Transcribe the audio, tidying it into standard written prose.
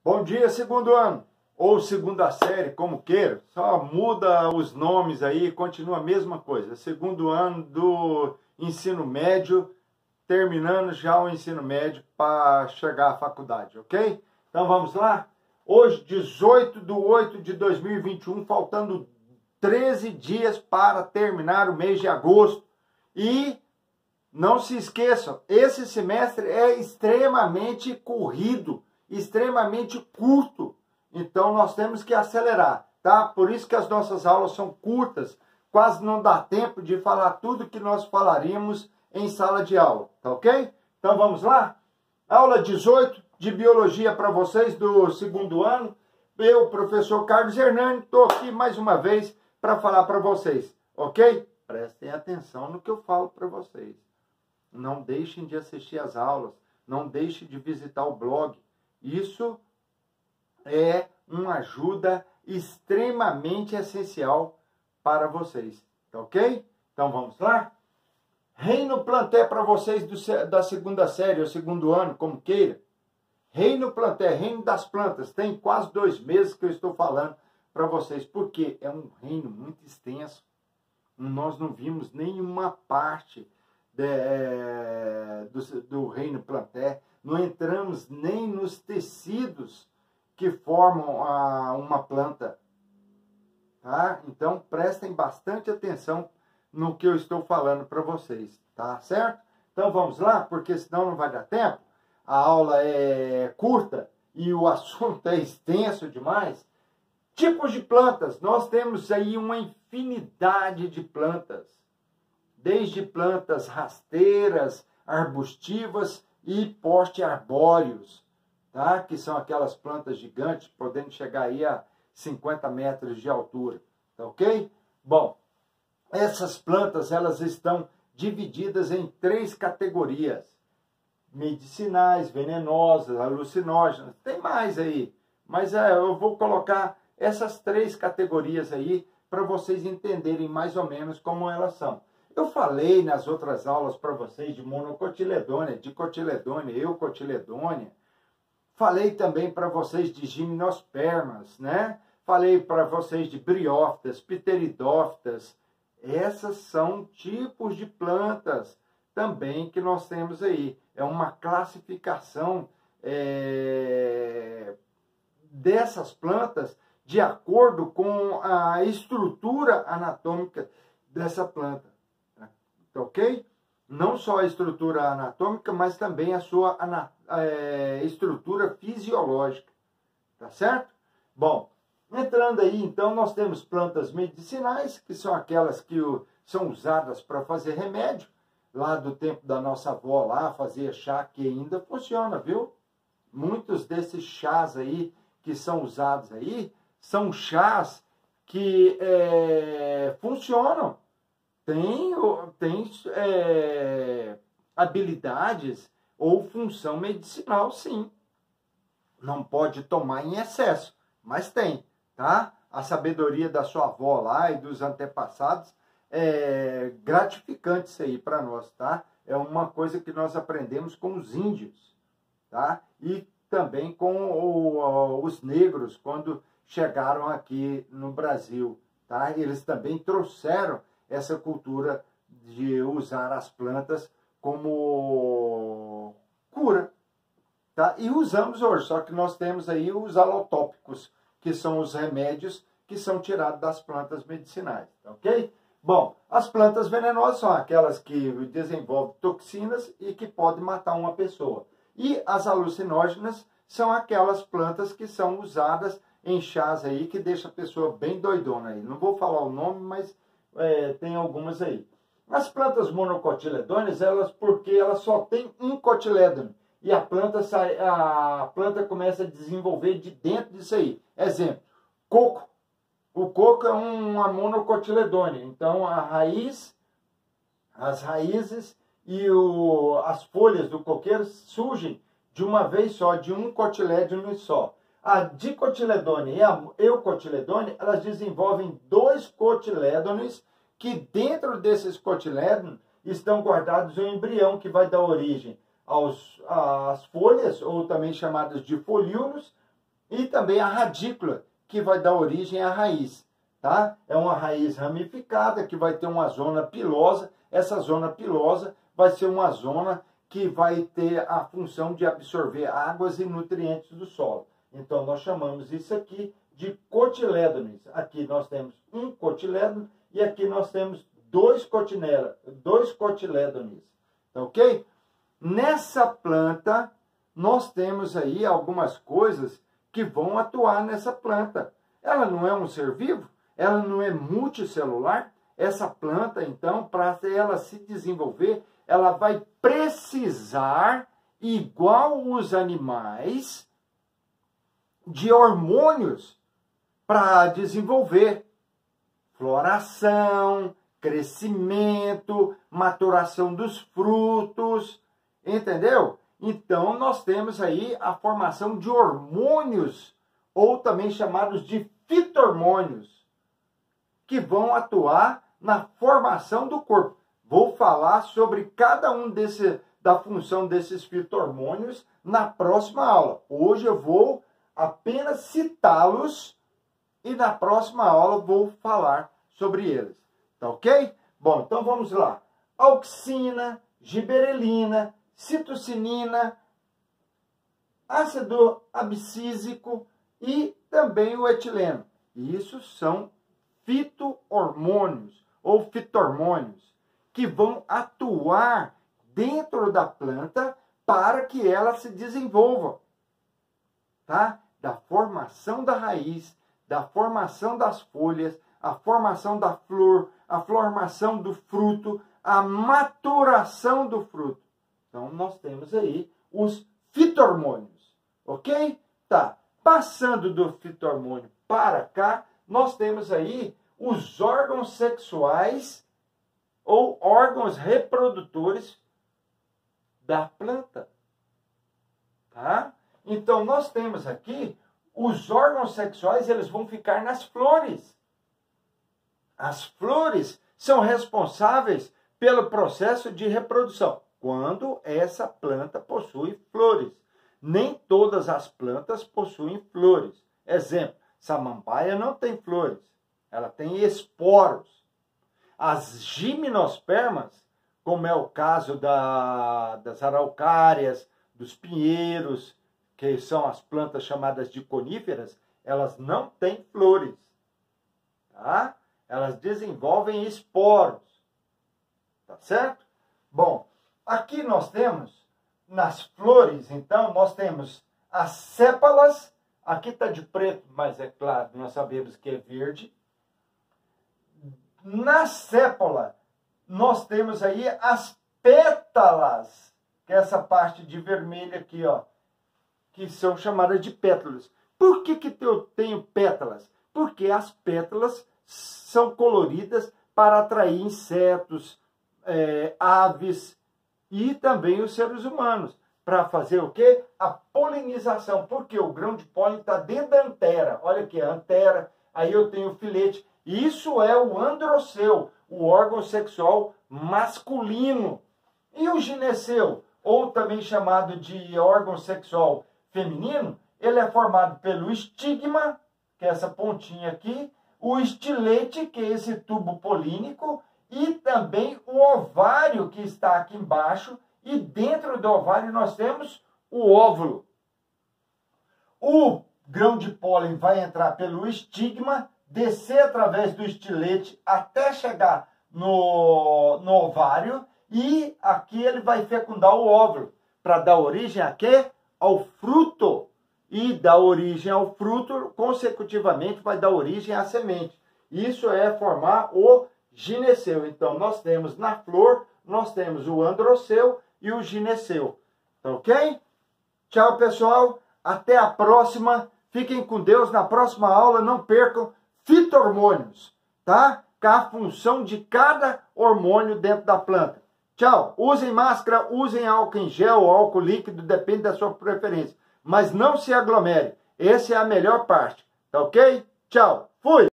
Bom dia, segundo ano, ou segunda série, como queira, só muda os nomes aí, continua a mesma coisa. Segundo ano do ensino médio, terminando já o ensino médio para chegar à faculdade, ok? Então vamos lá? Hoje, 18/8/2021, faltando 13 dias para terminar o mês de agosto. E não se esqueçam, esse semestre é extremamente corrido, extremamente curto. Então nós temos que acelerar, tá? Por isso que as nossas aulas são curtas, quase não dá tempo de falar tudo que nós falaríamos em sala de aula, tá ok? Então vamos lá? Aula 18 de Biologia para vocês do segundo ano. Eu, professor Carlos Hernani, estou aqui mais uma vez para falar para vocês, ok? Prestem atenção no que eu falo para vocês. Não deixem de assistir às aulas, não deixem de visitar o blog. Isso é uma ajuda extremamente essencial para vocês, tá ok? Então vamos lá? Reino Planté para vocês da segunda série ou segundo ano, como queira. Reino Planté, reino das plantas, tem quase 2 meses que eu estou falando para vocês, porque é um reino muito extenso. Nós não vimos nenhuma parte do reino Planté, não entramos nem nos tecidos que formam uma planta, tá? Então prestem bastante atenção no que eu estou falando para vocês, tá certo? Então vamos lá, porque senão não vai dar tempo, a aula é curta e o assunto é extenso demais. Tipos de plantas, nós temos aí uma infinidade de plantas, desde plantas rasteiras, arbustivas e poste-arbóreos, tá? Que são aquelas plantas gigantes, podendo chegar aí a 50 metros de altura, tá ok? Bom, essas plantas, elas estão divididas em 3 categorias: medicinais, venenosas, alucinógenas, tem mais aí, mas eu vou colocar essas 3 categorias aí para vocês entenderem mais ou menos como elas são. Eu falei nas outras aulas para vocês de monocotiledônia, dicotiledônia, eucotiledônia. Falei também para vocês de gimnospermas, né? Falei para vocês de briófitas, pteridófitas. Essas são tipos de plantas também que nós temos aí. É uma classificação dessas plantas de acordo com a estrutura anatômica dessa planta. Ok? Não só a estrutura anatômica, mas também a sua estrutura fisiológica. Tá certo? Bom, entrando aí, então, nós temos plantas medicinais, que são aquelas que são usadas para fazer remédio. Lá do tempo da nossa avó, lá fazia chá, que ainda funciona, viu? Muitos desses chás aí que são usados aí, são chás que funcionam. Tem habilidades ou função medicinal, sim. Não pode tomar em excesso, mas tem, tá? A sabedoria da sua avó lá e dos antepassados é gratificante isso aí para nós, tá? É uma coisa que nós aprendemos com os índios, tá? E também com os negros, quando chegaram aqui no Brasil, tá? Eles também trouxeram essa cultura de usar as plantas como cura, tá? E usamos hoje, só que nós temos aí os alotópicos, que são os remédios que são tirados das plantas medicinais, ok? Bom, as plantas venenosas são aquelas que desenvolvem toxinas e que podem matar uma pessoa. E as alucinógenas são aquelas plantas que são usadas em chás aí, que deixa a pessoa bem doidona aí. Não vou falar o nome, mas tem algumas aí. As plantas monocotiledôneas, porque elas só tem um cotilédone. E a planta começa a desenvolver de dentro disso aí. Exemplo, coco. O coco é uma monocotiledônia. Então, as raízes e as folhas do coqueiro surgem de uma vez só, de um cotilédone só. A dicotiledônia e a eucotiledônia, elas desenvolvem 2 cotilédones, que dentro desses cotilédones estão guardados um embrião que vai dar origem às folhas, ou também chamadas de folíolos, E também a radícula, que vai dar origem à raiz, tá? É uma raiz ramificada que vai ter uma zona pilosa. Essa zona pilosa vai ser uma zona que vai ter a função de absorver águas e nutrientes do solo. Então, nós chamamos isso aqui de cotilédones. Aqui nós temos um cotilédone e aqui nós temos dois cotilédones. Tá ok? Nessa planta, nós temos aí algumas coisas que vão atuar nessa planta. Ela não é um ser vivo? Ela não é multicelular? Essa planta, então, para ela se desenvolver, ela vai precisar, igual os animais, de hormônios para desenvolver floração, crescimento, maturação dos frutos, entendeu? Então, nós temos aí a formação de hormônios, ou também chamados de fito-hormônios, que vão atuar na formação do corpo. Vou falar sobre cada um da função desses fito-hormônios na próxima aula. Hoje eu vou apenas citá-los e na próxima aula vou falar sobre eles. Tá ok? Bom, então vamos lá. Auxina, giberelina, citocinina, ácido abscísico e também o etileno. Isso são fito-hormônios ou fito-hormônios que vão atuar dentro da planta para que ela se desenvolva, tá? Da formação da raiz, da formação das folhas, a formação da flor, a formação do fruto, a maturação do fruto. Então, nós temos aí os fito-hormônios, ok? Tá. Passando do fito-hormônio para cá, nós temos aí os órgãos sexuais ou órgãos reprodutores da planta, tá? Então, nós temos aqui os órgãos sexuais, eles vão ficar nas flores. As flores são responsáveis pelo processo de reprodução, quando essa planta possui flores. Nem todas as plantas possuem flores. Exemplo, samambaia não tem flores, ela tem esporos. As gimnospermas, como é o caso das araucárias, dos pinheiros, que são as plantas chamadas de coníferas, elas não têm flores, tá? Elas desenvolvem esporos, tá certo? Bom, aqui nós temos, nas flores, então, nós temos as sépalas, aqui está de preto, mas é claro, nós sabemos que é verde. Na sépola, nós temos aí as pétalas, que é essa parte de vermelho aqui, ó, que são chamadas de pétalas. Por que eu tenho pétalas? Porque as pétalas são coloridas para atrair insetos, aves e também os seres humanos. Para fazer o quê? A polinização. Porque o grão de pólen está dentro da antera. Olha aqui, a antera. Aí eu tenho o filete. Isso é o androceu, o órgão sexual masculino. E o gineceu, ou também chamado de órgão sexual feminino, ele é formado pelo estigma, que é essa pontinha aqui, o estilete, que é esse tubo polínico, e também o ovário, que está aqui embaixo, e dentro do ovário nós temos o óvulo. O grão de pólen vai entrar pelo estigma, descer através do estilete até chegar no ovário, e aqui ele vai fecundar o óvulo, para dar origem a quê? Ao fruto. E dar origem ao fruto, consecutivamente vai dar origem à semente. Isso é formar o gineceu. Então, nós temos na flor, nós temos o androceu e o gineceu. Tá ok? Tchau, pessoal. Até a próxima. Fiquem com Deus. Na próxima aula, não percam fito-hormônios, tá? Com a função de cada hormônio dentro da planta. Tchau. Usem máscara, usem álcool em gel ou álcool líquido, depende da sua preferência. Mas não se aglomere. Essa é a melhor parte. Tá ok? Tchau. Fui.